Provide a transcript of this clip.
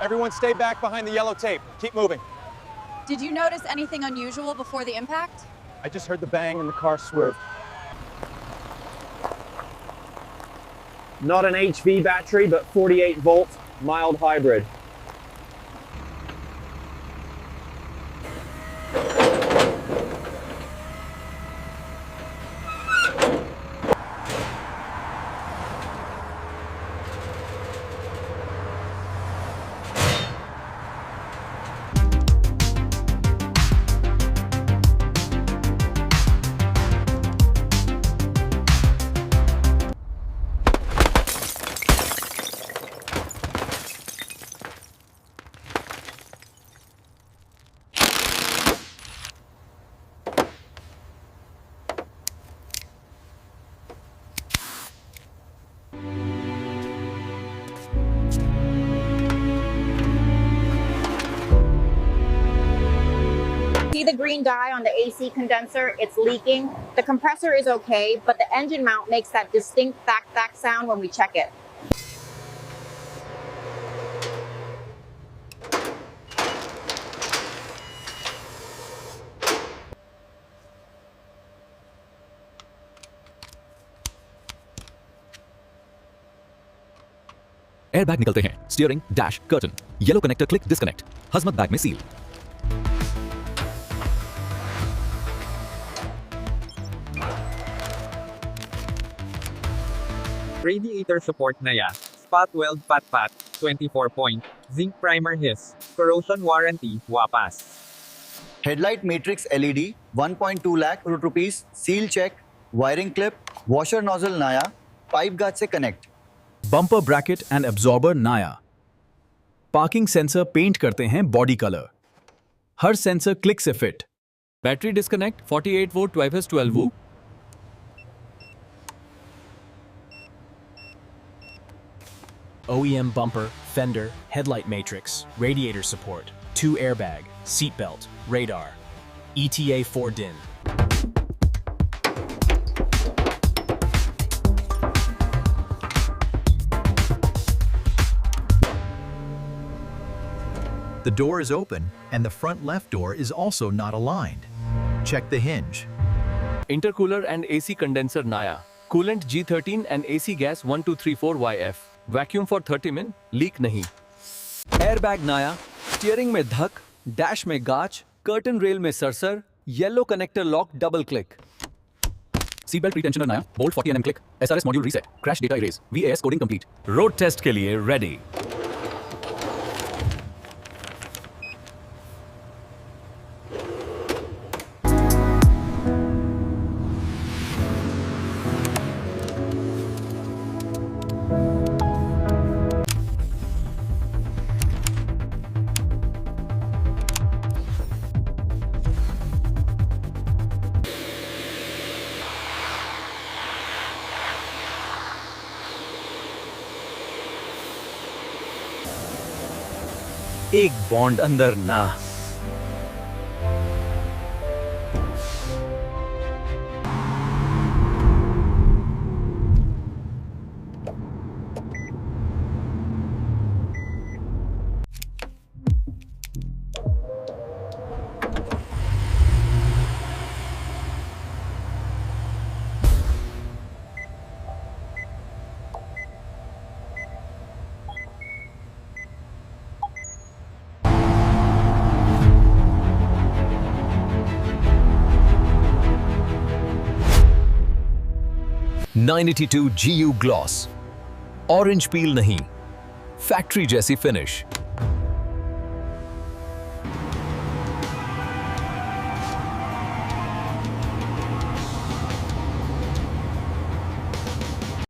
Everyone stay back behind the yellow tape. Keep moving. Did you notice anything unusual before the impact? I just heard the bang and the car swerved. Not an HV battery, but 48 volt, mild hybrid. See the green dye on the AC condenser? It's leaking. The compressor is okay, but the engine mount makes that distinct thack sound when we check it. Airbag निकलते हैं, steering, dash, curtain, yellow connector click disconnect, hazmat bag में सील। Radiator support na ya. Spot weld pat, 24 point. Zinc primer his. Corrosion warranty, wapas. Headlight matrix LED, 1.2 lakh rupees, seal check, wiring clip, washer nozzle naya, pipe guard से connect. Bumper bracket and absorber नाया। Parking sensor paint करते हैं body colour. हर sensor click से fit. Battery disconnect 48 volt 12 volt. OEM bumper, fender, headlight matrix, radiator support, 2 airbag, seat belt, radar, ETA 4 DIN. The door is open and the front left door is also not aligned. Check the hinge. Intercooler and AC condenser Naya. Coolant G13 and AC gas 1234YF. Vacuum for 30 min, leak nahi. Airbag Naya. Steering में धक, dash में गाच, curtain rail में सरसर, yellow connector lock double click. Seatbelt pretensioner Naya. Bolt 40 mm click. SRS module reset. Crash data erase. VAS coding complete. Road test के लिए ready. एक bond अंदर ना। .982 GU Gloss. Orange peel नहीं, factory जैसी finish.